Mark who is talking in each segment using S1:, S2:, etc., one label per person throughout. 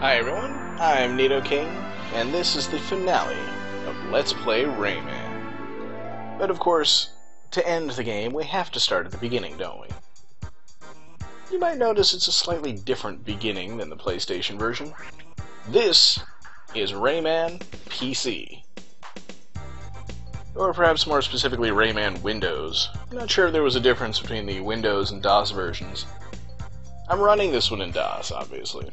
S1: Hi everyone, I'm Nito King, and this is the finale of Let's Play Rayman. But of course, to end the game, we have to start at the beginning, don't we? You might notice it's a slightly different beginning than the PlayStation version. This is Rayman PC. Or perhaps more specifically, Rayman Windows. I'm not sure if there was a difference between the Windows and DOS versions. I'm running this one in DOS, obviously.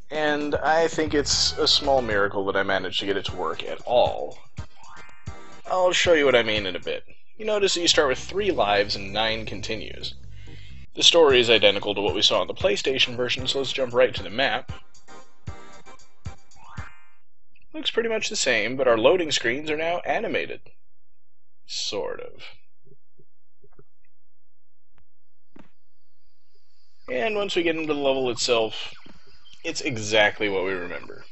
S1: And I think it's a small miracle that I managed to get it to work at all. I'll show you what I mean in a bit. You notice that you start with 3 lives and 9 continues. The story is identical to what we saw in the PlayStation version, so let's jump right to the map. Looks pretty much the same, but our loading screens are now animated. Sort of. And once we get into the level itself, it's exactly what we remember.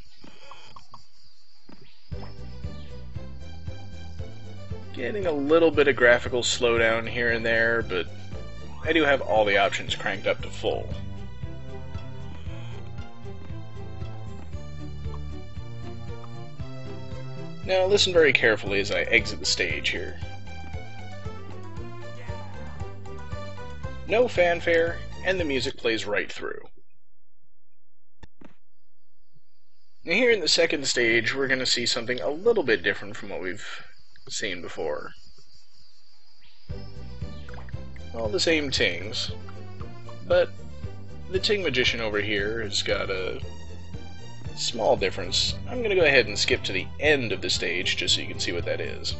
S1: Getting a little bit of graphical slowdown here and there, but I do have all the options cranked up to full. Now listen very carefully as I exit the stage here. No fanfare, and the music plays right through. Now here in the second stage, we're going to see something a little bit different from what we've seen before. All the same tings, but the Ting Magician over here has got a small difference. I'm going to go ahead and skip to the end of the stage just so you can see what that is.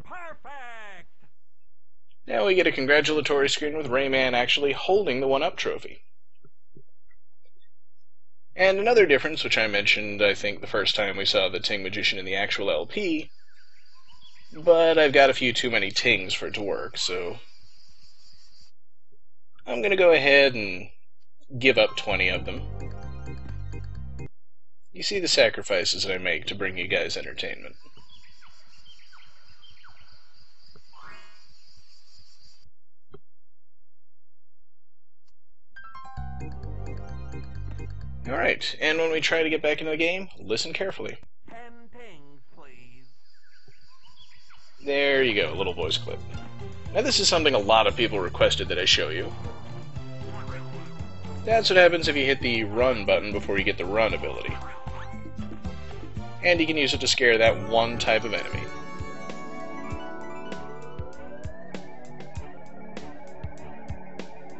S2: Perfect!
S1: Now we get a congratulatory screen with Rayman actually holding the 1-up trophy. And another difference, which I mentioned, I think, the first time we saw the Ting Magician in the actual LP, but I've got a few too many Tings for it to work, so I'm going to go ahead and give up 20 of them. You see the sacrifices that I make to bring you guys entertainment. Alright, and when we try to get back into the game, listen carefully.
S2: 10 tings, please.
S1: There you go, a little voice clip. Now this is something a lot of people requested that I show you. That's what happens if you hit the run button before you get the run ability. And you can use it to scare that one type of enemy.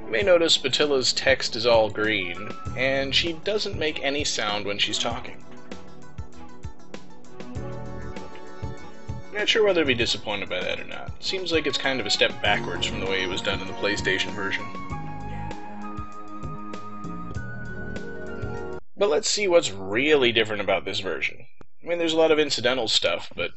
S1: You may notice Batilla's text is all green, and she doesn't make any sound when she's talking. Not sure whether to be disappointed by that or not. Seems like it's kind of a step backwards from the way it was done in the PlayStation version. But let's see what's really different about this version. I mean, there's a lot of incidental stuff, but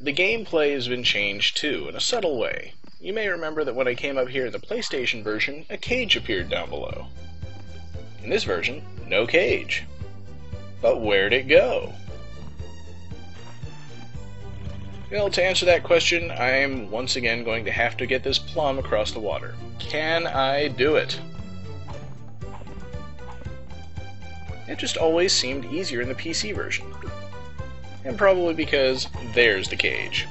S1: the gameplay has been changed too, in a subtle way. You may remember that when I came up here in the PlayStation version, a cage appeared down below. In this version, no cage. But where'd it go? Well, to answer that question, I'm once again going to have to get this plum across the water. Can I do it? It just always seemed easier in the PC version. And probably because there's the cage.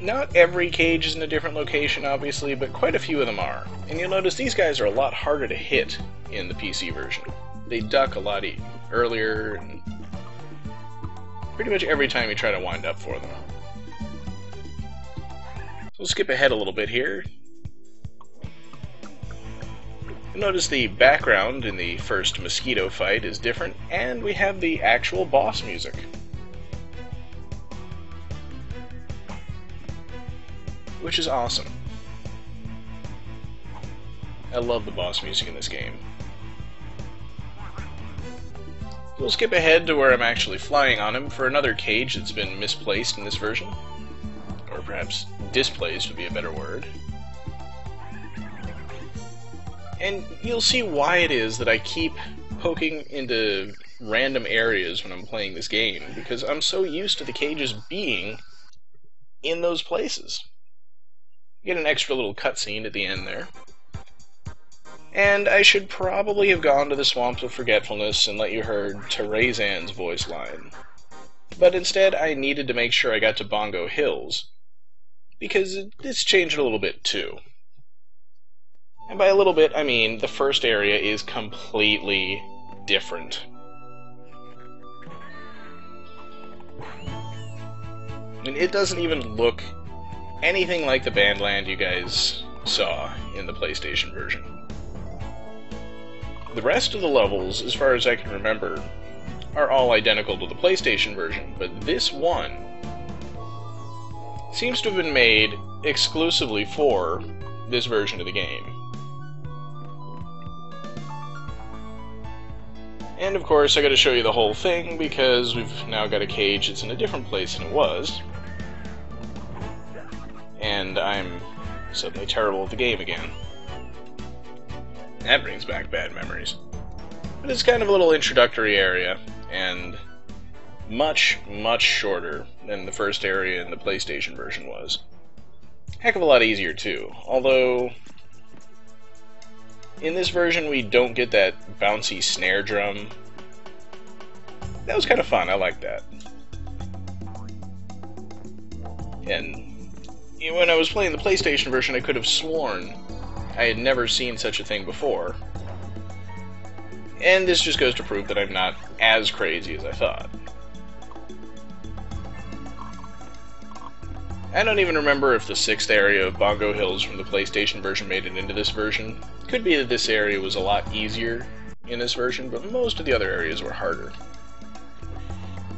S1: Not every cage is in a different location, obviously, but quite a few of them are. And you'll notice these guys are a lot harder to hit in the PC version. They duck a lot earlier, and pretty much every time you try to wind up for them. So we'll skip ahead a little bit here. You'll notice the background in the first mosquito fight is different, and we have the actual boss music. Which is awesome. I love the boss music in this game. We'll skip ahead to where I'm actually flying on him for another cage that's been misplaced in this version. Or perhaps displaced would be a better word. And you'll see why it is that I keep poking into random areas when I'm playing this game, because I'm so used to the cages being in those places. get an extra little cutscene at the end there. And I should probably have gone to the Swamps of Forgetfulness and let you heard Terezan's voice line. But instead, I needed to make sure I got to Bongo Hills, because this changed a little bit too. And by a little bit, I mean the first area is completely different. And it doesn't even look anything like the Bandland you guys saw in the PlayStation version. The rest of the levels, as far as I can remember, are all identical to the PlayStation version, but this one seems to have been made exclusively for this version of the game. And of course, I gotta show you the whole thing because we've now got a cage that's in a different place than it was. And I'm suddenly terrible at the game again. That brings back bad memories. But it's kind of a little introductory area, and much, much shorter than the first area in the PlayStation version was. Heck of a lot easier, too. Although, in this version we don't get that bouncy snare drum. That was kind of fun, I like that. And when I was playing the PlayStation version, I could have sworn I had never seen such a thing before. And this just goes to prove that I'm not as crazy as I thought. I don't even remember if the 6th area of Bongo Hills from the PlayStation version made it into this version. Could be that this area was a lot easier in this version, but most of the other areas were harder.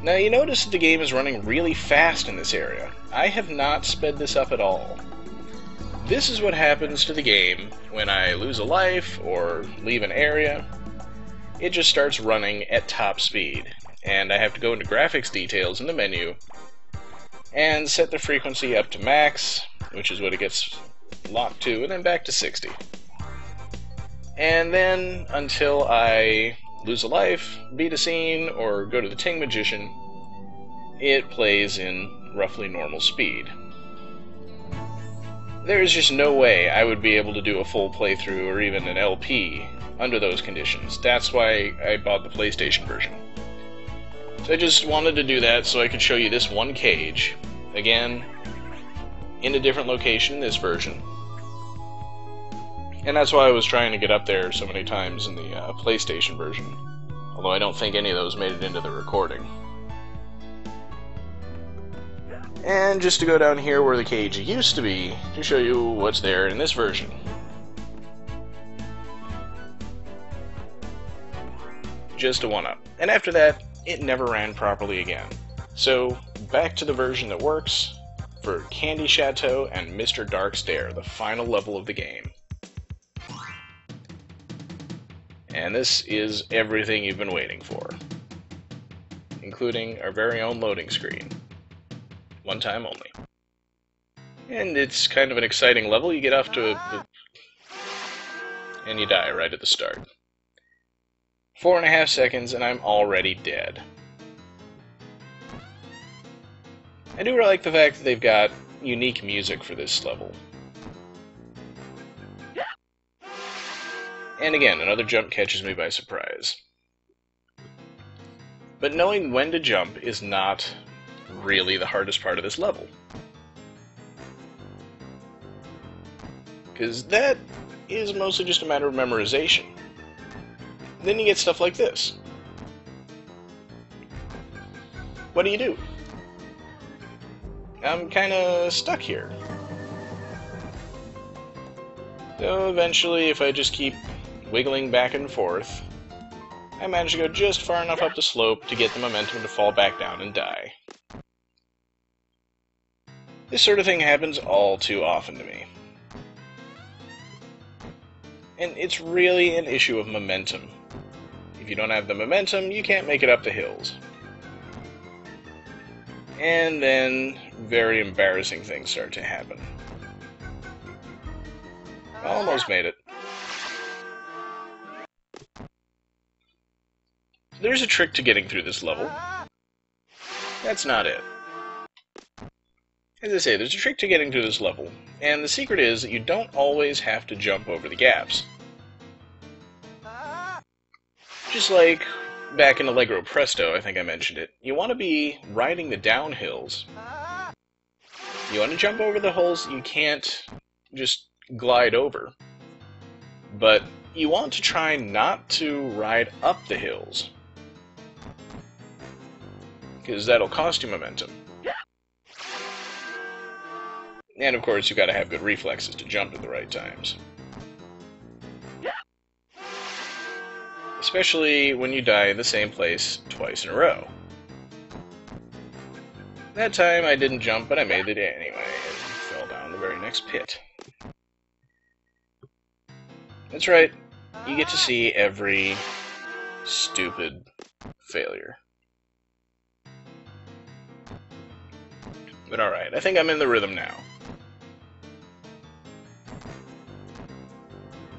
S1: Now you notice that the game is running really fast in this area. I have not sped this up at all. This is what happens to the game when I lose a life or leave an area. It just starts running at top speed, and I have to go into graphics details in the menu and set the frequency up to max, which is what it gets locked to, and then back to 60. And then, until I lose a life, beat a scene, or go to the Ting Magician, it plays in roughly normal speed. There is just no way I would be able to do a full playthrough or even an LP under those conditions. That's why I bought the PlayStation version. So I just wanted to do that so I could show you this one cage, again, in a different location in this version. And that's why I was trying to get up there so many times in the PlayStation version, although I don't think any of those made it into the recording. And just to go down here where the cage used to be, to show you what's there in this version. Just a one-up. And after that, it never ran properly again. So, back to the version that works for Candy Chateau and Mr. Dark Stare, the final level of the game. And this is everything you've been waiting for, including our very own loading screen. One time only. And it's kind of an exciting level. You get off to and you die right at the start. 4.5 seconds and I'm already dead. I do really like the fact that they've got unique music for this level. And again, another jump catches me by surprise. But knowing when to jump is not really the hardest part of this level. Because that is mostly just a matter of memorization. Then you get stuff like this. What do? I'm kinda stuck here. So eventually, if I just keep wiggling back and forth, I manage to go just far enough up the slope to get the momentum to fall back down and die. This sort of thing happens all too often to me. And it's really an issue of momentum. If you don't have the momentum, you can't make it up the hills. And then, very embarrassing things start to happen. Almost made it. There's a trick to getting through this level. That's not it. As I say, there's a trick to getting to this level, and the secret is that you don't always have to jump over the gaps. Just like back in Allegro Presto, I think I mentioned it, you want to be riding the downhills. You want to jump over the holes you can't just glide over. But you want to try not to ride up the hills, because that'll cost you momentum. And of course, you've got to have good reflexes to jump at the right times. Especially when you die in the same place twice in a row. That time I didn't jump, but I made it anyway, and fell down the very next pit. That's right, you get to see every stupid failure. But alright, I think I'm in the rhythm now.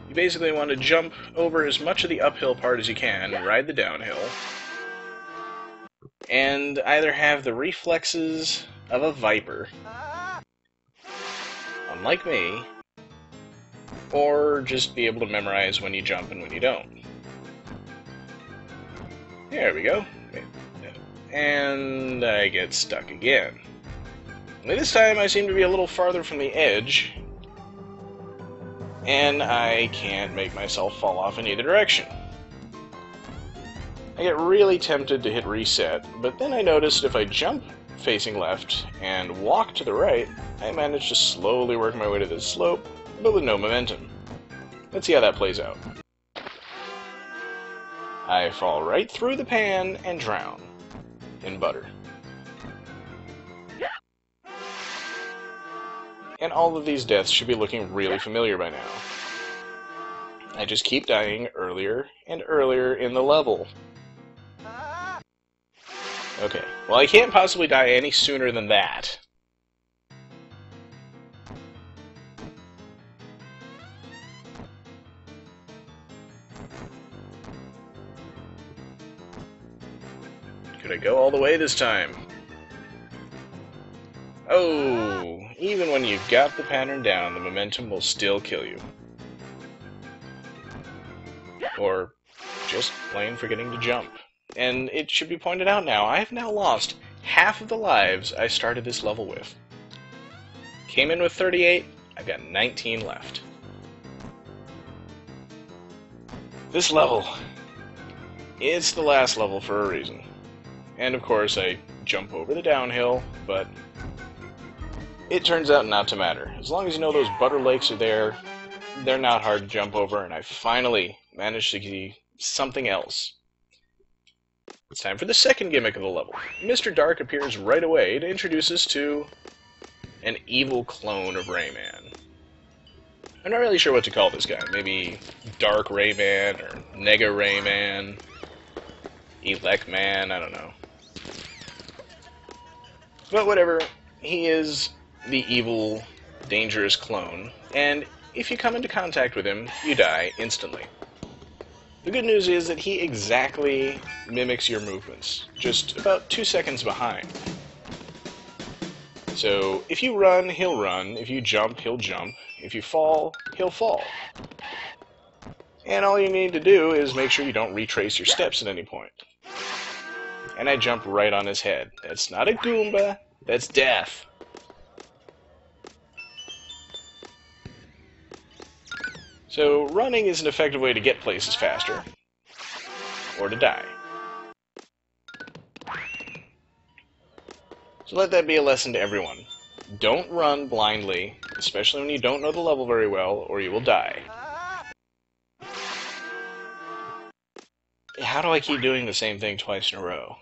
S1: You basically want to jump over as much of the uphill part as you can, and ride the downhill, and either have the reflexes of a viper, unlike me, or just be able to memorize when you jump and when you don't. There we go. And I get stuck again. This time I seem to be a little farther from the edge, and I can't make myself fall off in either direction. I get really tempted to hit reset, but then I noticed if I jump facing left and walk to the right, I manage to slowly work my way to this slope, but with no momentum. Let's see how that plays out. I fall right through the pan and drown in butter. And all of these deaths should be looking really familiar by now. I just keep dying earlier and earlier in the level. Okay, well I can't possibly die any sooner than that. Could I go all the way this time? Oh, even when you've got the pattern down, the momentum will still kill you. Or just plain forgetting to jump. And it should be pointed out now, I have now lost half of the lives I started this level with. Came in with 38, I've got 19 left. This level, it's the last level for a reason. And of course I jump over the downhill, but it turns out not to matter. As long as you know those butter lakes are there, they're not hard to jump over, and I finally managed to see something else. It's time for the second gimmick of the level. Mr. Dark appears right away to introduce us to an evil clone of Rayman. I'm not really sure what to call this guy. Maybe Dark Rayman, or Nega Rayman, Elecman, I don't know. But whatever, he is the evil, dangerous clone, and if you come into contact with him, you die instantly. The good news is that he exactly mimics your movements, just about 2 seconds behind. So, if you run, he'll run. If you jump, he'll jump. If you fall, he'll fall. And all you need to do is make sure you don't retrace your steps at any point. And I jump right on his head. That's not a Goomba, that's death. So, running is an effective way to get places faster, or to die. So let that be a lesson to everyone. Don't run blindly, especially when you don't know the level very well, or you will die. How do I keep doing the same thing twice in a row?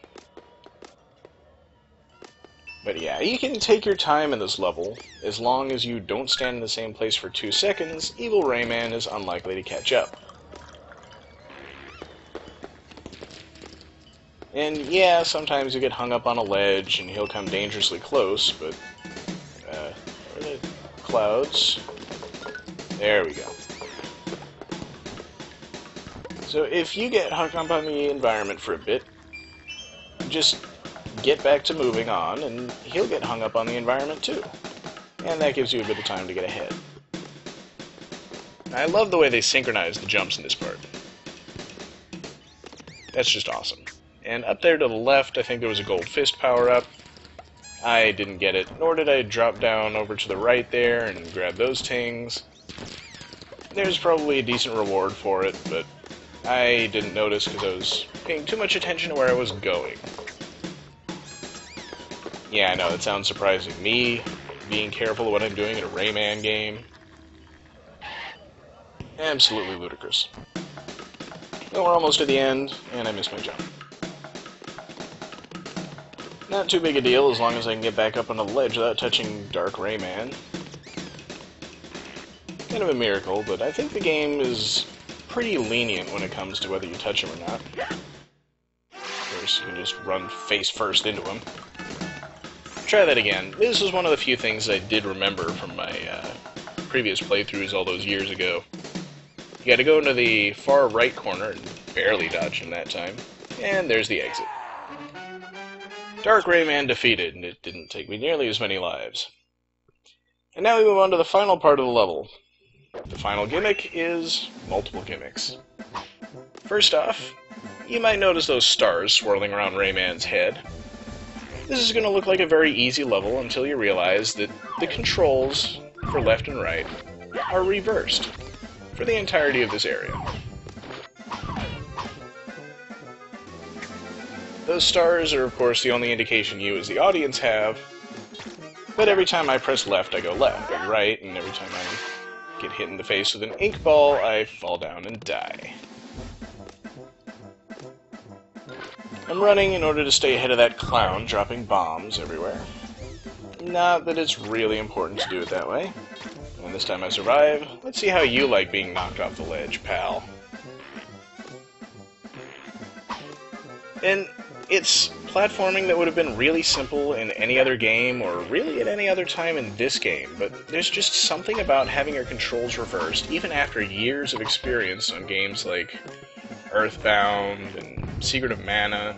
S1: But yeah, you can take your time in this level. As long as you don't stand in the same place for 2 seconds, evil Rayman is unlikely to catch up. And yeah, sometimes you get hung up on a ledge and he'll come dangerously close, but... where are the clouds? There we go. So if you get hung up on the environment for a bit, just get back to moving on, and he'll get hung up on the environment too. And that gives you a bit of time to get ahead. I love the way they synchronize the jumps in this part. That's just awesome. And up there to the left, I think there was a gold fist power-up. I didn't get it, nor did I drop down over to the right there and grab those tings. There's probably a decent reward for it, but I didn't notice because I was paying too much attention to where I was going. Yeah, I know, that sounds surprising. Me being careful of what I'm doing in a Rayman game. Absolutely ludicrous. Well, we're almost to the end, and I missed my jump. Not too big a deal as long as I can get back up on the ledge without touching Dark Rayman. Kind of a miracle, but I think the game is pretty lenient when it comes to whether you touch him or not. Of course, you can just run face first into him. Try that again. This was one of the few things I did remember from my previous playthroughs all those years ago. You gotta go into the far right corner, and barely dodged him that time, and there's the exit. Dark Rayman defeated, and it didn't take me nearly as many lives. And now we move on to the final part of the level. The final gimmick is multiple gimmicks. First off, you might notice those stars swirling around Rayman's head. This is going to look like a very easy level until you realize that the controls for left and right are reversed for the entirety of this area. Those stars are, of course, the only indication you as the audience have, but every time I press left, I go left, or right, and every time I get hit in the face with an ink ball, I fall down and die. I'm running in order to stay ahead of that clown, dropping bombs everywhere. Not that it's really important to do it that way. And this time I survive. Let's see how you like being knocked off the ledge, pal. And it's platforming that would have been really simple in any other game, or really at any other time in this game, but there's just something about having your controls reversed, even after years of experience on games like Earthbound and Secret of Mana.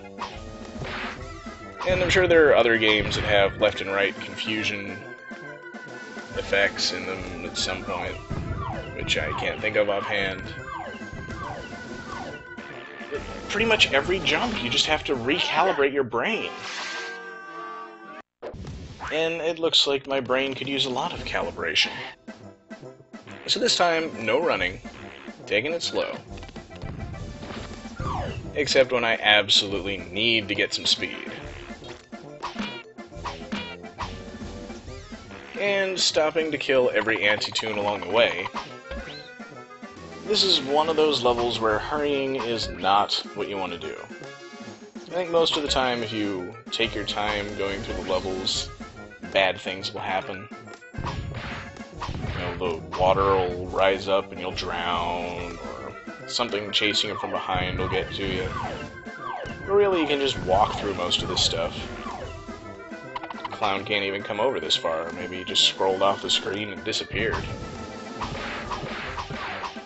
S1: And I'm sure there are other games that have left and right confusion effects in them at some point, which I can't think of offhand. Pretty much every jump, you just have to recalibrate your brain. And it looks like my brain could use a lot of calibration. So this time, no running, taking it slow. Except when I absolutely need to get some speed. And stopping to kill every anti-tune along the way. This is one of those levels where hurrying is not what you want to do. I think most of the time, if you take your time going through the levels, bad things will happen. You know, the water will rise up and you'll drown, or something chasing you from behind will get to you. But really, you can just walk through most of this stuff. The clown can't even come over this far. Maybe he just scrolled off the screen and disappeared.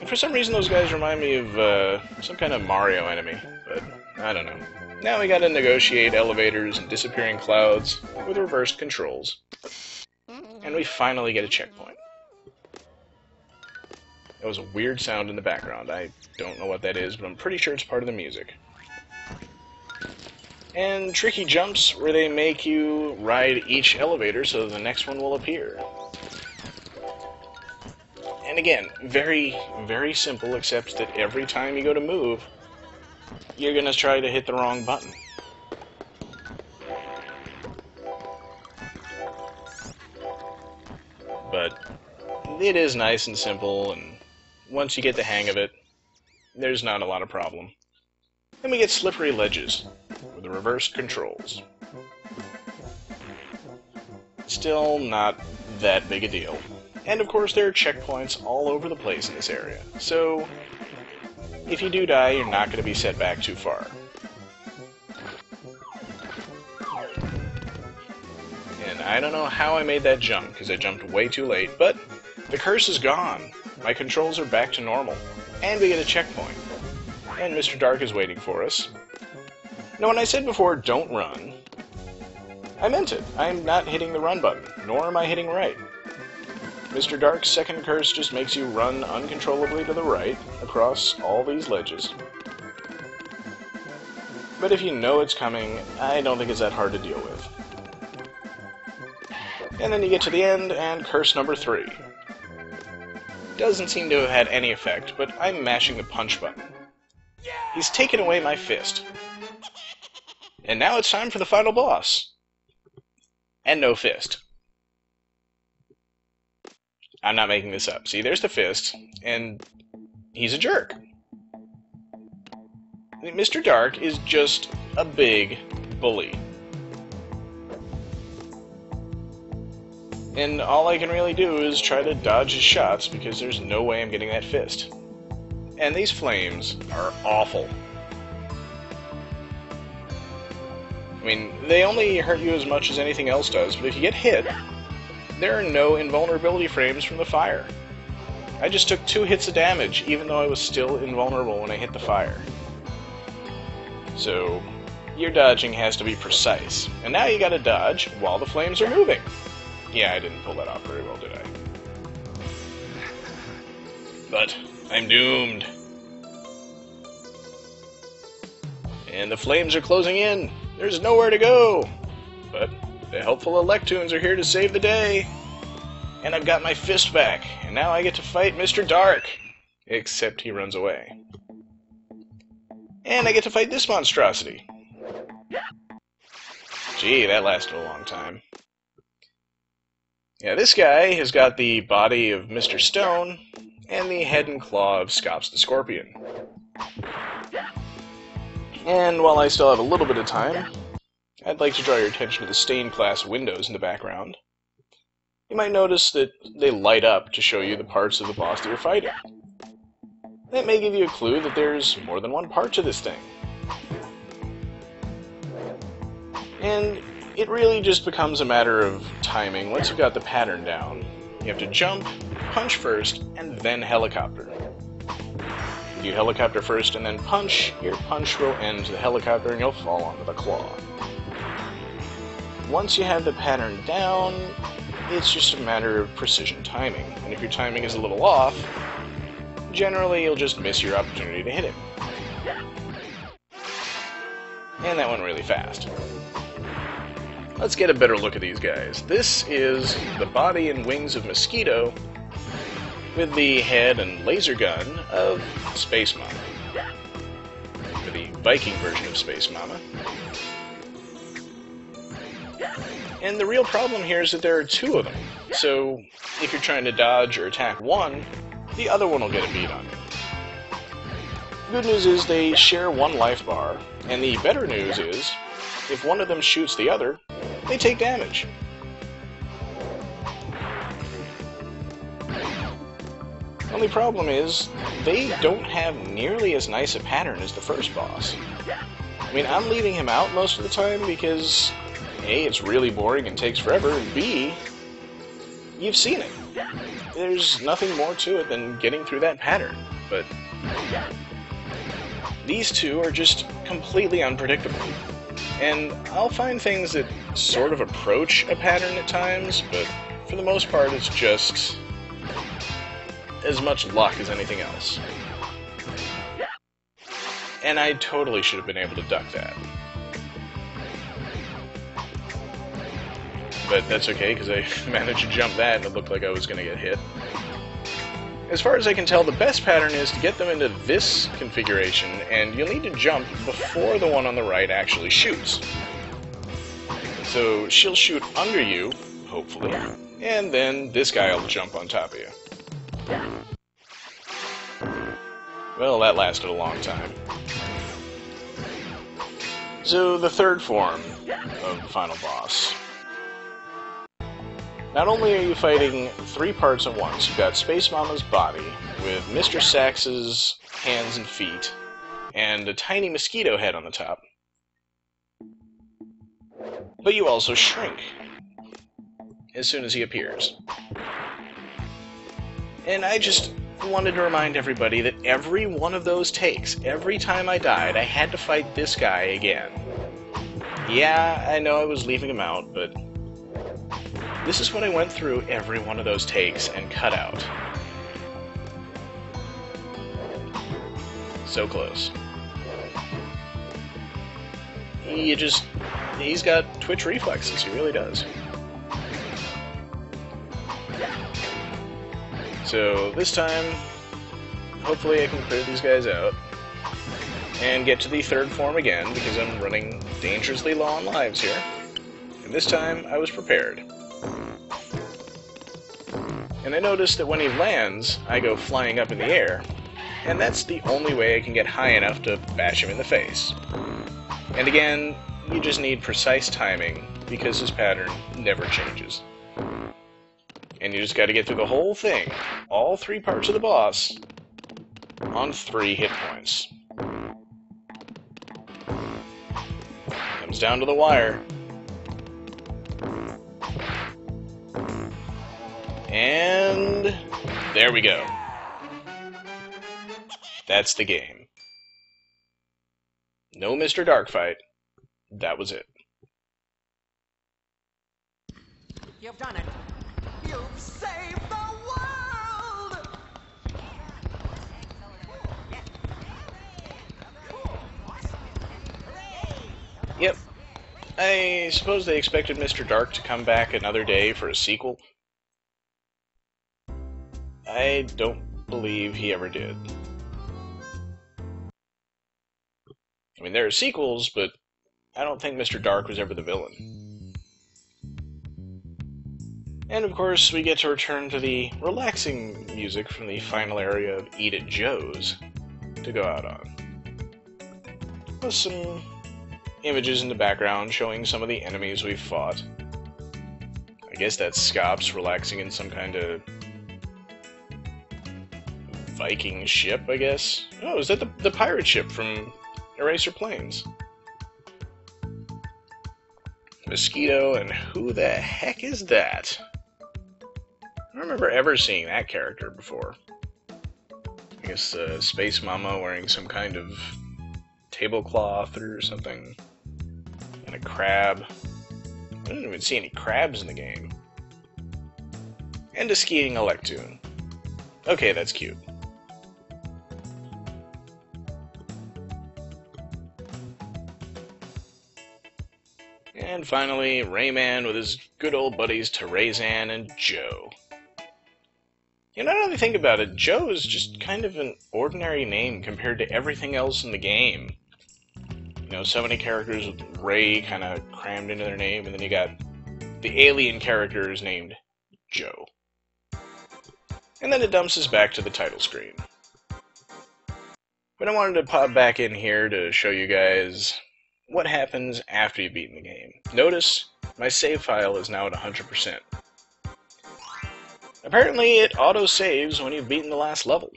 S1: For some reason, those guys remind me of some kind of Mario enemy, but I don't know. Now we gotta negotiate elevators and disappearing clouds with reversed controls. And we finally get a checkpoint. That was a weird sound in the background. I don't know what that is, but I'm pretty sure it's part of the music. And tricky jumps where they make you ride each elevator so the next one will appear. And again, very, very simple, except that every time you go to move, you're going to try to hit the wrong button. But it is nice and simple, and once you get the hang of it, there's not a lot of problem. Then we get slippery ledges with the reversed controls. Still not that big a deal. And of course there are checkpoints all over the place in this area, so if you do die, you're not going to be set back too far. And I don't know how I made that jump, because I jumped way too late, but the curse is gone. My controls are back to normal, and we get a checkpoint. And Mr. Dark is waiting for us. Now when I said before, don't run, I meant it. I'm not hitting the run button, nor am I hitting right. Mr. Dark's second curse just makes you run uncontrollably to the right across all these ledges. But if you know it's coming, I don't think it's that hard to deal with. And then you get to the end, and curse number 3. Doesn't seem to have had any effect, but I'm mashing the punch button. He's taken away my fist. And now it's time for the final boss. And no fist. I'm not making this up. See, there's the fist, and he's a jerk. Mr. Dark is just a big bully. And all I can really do is try to dodge his shots because there's no way I'm getting that fist. And these flames are awful. I mean, they only hurt you as much as anything else does, but if you get hit, there are no invulnerability frames from the fire. I just took 2 hits of damage, even though I was still invulnerable when I hit the fire. So, your dodging has to be precise. And now you gotta dodge while the flames are moving. Yeah, I didn't pull that off very well, did I? But I'm doomed. And the flames are closing in. There's nowhere to go. But the helpful Electoons are here to save the day. And I've got my fist back. And now I get to fight Mr. Dark. Except he runs away. And I get to fight this monstrosity. Gee, that lasted a long time. Yeah, this guy has got the body of Mr. Stone and the head and claw of Scops the Scorpion. And while I still have a little bit of time, I'd like to draw your attention to the stained glass windows in the background. You might notice that they light up to show you the parts of the boss that you're fighting. That may give you a clue that there's more than one part to this thing. And it really just becomes a matter of timing. Once you've got the pattern down, you have to jump, punch first, and then helicopter. If you helicopter first and then punch, your punch will end the helicopter and you'll fall onto the claw. Once you have the pattern down, it's just a matter of precision timing. And if your timing is a little off, generally you'll just miss your opportunity to hit him. And that went really fast. Let's get a better look at these guys. This is the body and wings of Mosquito with the head and laser gun of Space Mama. Or the Viking version of Space Mama. And the real problem here is that there are 2 of them. So if you're trying to dodge or attack one, the other one will get a beat on you. The good news is they share 1 life bar, and the better news is, if one of them shoots the other, they take damage. The only problem is, they don't have nearly as nice a pattern as the first boss. I mean, I'm leaving him out most of the time because A, it's really boring and takes forever, and B, you've seen it. There's nothing more to it than getting through that pattern, but these 2 are just completely unpredictable. And I'll find things that sort of approach a pattern at times, but for the most part it's just as much luck as anything else. And I totally should have been able to duck that. But that's okay, because I managed to jump that and it looked like I was going to get hit. As far as I can tell, the best pattern is to get them into this configuration, and you'll need to jump before the one on the right actually shoots. So she'll shoot under you, hopefully, and then this guy will jump on top of you. Well, that lasted a long time. So the third form of the final boss. Not only are you fighting 3 parts at once, you've got Space Mama's body, with Mr. Sax's hands and feet, and a tiny mosquito head on the top. But you also shrink as soon as he appears. And I just wanted to remind everybody that every one of those takes, every time I died, I had to fight this guy again. Yeah, I know I was leaving him out, but this is what I went through every one of those takes and cut out. So close. He's got twitch reflexes, he really does. So this time, hopefully I can clear these guys out and get to the third form again, because I'm running dangerously low on lives here. And this time, I was prepared. And I noticed that when he lands, I go flying up in the air, and that's the only way I can get high enough to bash him in the face. And again, you just need precise timing, because his pattern never changes. And you just gotta get through the whole thing, all 3 parts of the boss, on 3 hit points. Comes down to the wire. And there we go. That's the game. No Mr. Darkfight. That was it.
S2: You've done it. You've saved the world!
S1: Yep. I suppose they expected Mr. Dark to come back another day for a sequel. I don't believe he ever did. I mean, there are sequels, but I don't think Mr. Dark was ever the villain. And of course, we get to return to the relaxing music from the final area of Eat at Joe's to go out on. With some images in the background showing some of the enemies we've fought. I guess that's Scops relaxing in some kind of Viking ship, I guess. Oh, is that the pirate ship from Eraser Plains? Mosquito, and who the heck is that? I don't remember ever seeing that character before. I guess Space Mama wearing some kind of tablecloth or something. And a crab. I didn't even see any crabs in the game. And a skiing Electoon. Okay, that's cute. And finally, Rayman with his good old buddies Terezan and Joe. You know, now that I think about it, Joe is just kind of an ordinary name compared to everything else in the game. You know, so many characters with Ray kind of crammed into their name, and then you got the alien characters named Joe. And then it dumps us back to the title screen. But I wanted to pop back in here to show you guys what happens after you've beaten the game. Notice, my save file is now at 100%. Apparently, it auto-saves when you've beaten the last level.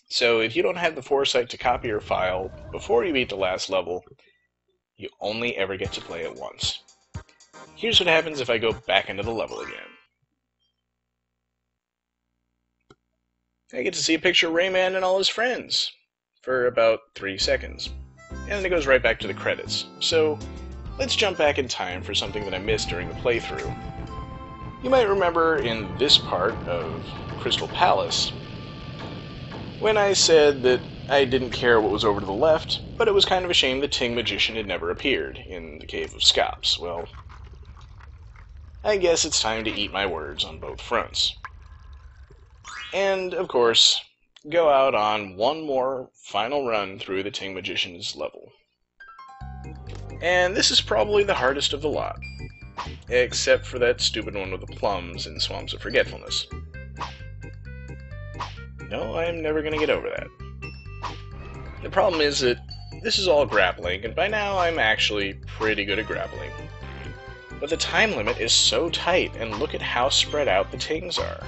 S1: So if you don't have the foresight to copy your file before you beat the last level, you only ever get to play it once. Here's what happens if I go back into the level again. I get to see a picture of Rayman and all his friends for about 3 seconds. And then it goes right back to the credits. So, let's jump back in time for something that I missed during the playthrough. You might remember in this part of Crystal Palace, when I said that I didn't care what was over to the left, but it was kind of a shame the Ting Magician had never appeared in the Cave of Scops. Well, I guess it's time to eat my words on both fronts. And, of course, go out on one more final run through the Ting Magician's level. And this is probably the hardest of the lot, except for that stupid one with the plums and Swamps of Forgetfulness. No, I'm never going to get over that. The problem is that this is all grappling, and by now I'm actually pretty good at grappling. But the time limit is so tight, and look at how spread out the Tings are.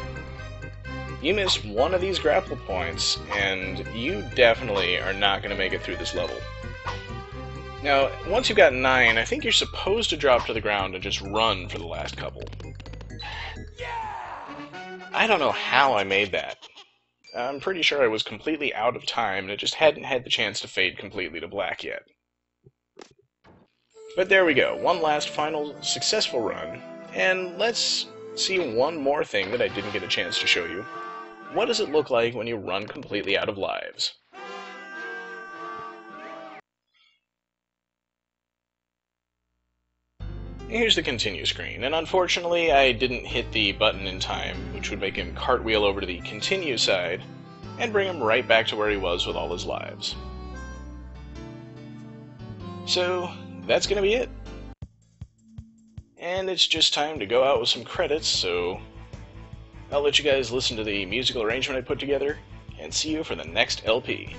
S1: You miss one of these grapple points, and you definitely are not going to make it through this level. Now, once you've got 9, I think you're supposed to drop to the ground and just run for the last couple. I don't know how I made that. I'm pretty sure I was completely out of time, and it just hadn't had the chance to fade completely to black yet. But there we go, one last final successful run, and let's see one more thing that I didn't get a chance to show you. What does it look like when you run completely out of lives? Here's the continue screen, and unfortunately I didn't hit the button in time, which would make him cartwheel over to the continue side, and bring him right back to where he was with all his lives. So, that's gonna be it. And it's just time to go out with some credits, so I'll let you guys listen to the musical arrangement I put together, and see you for the next LP.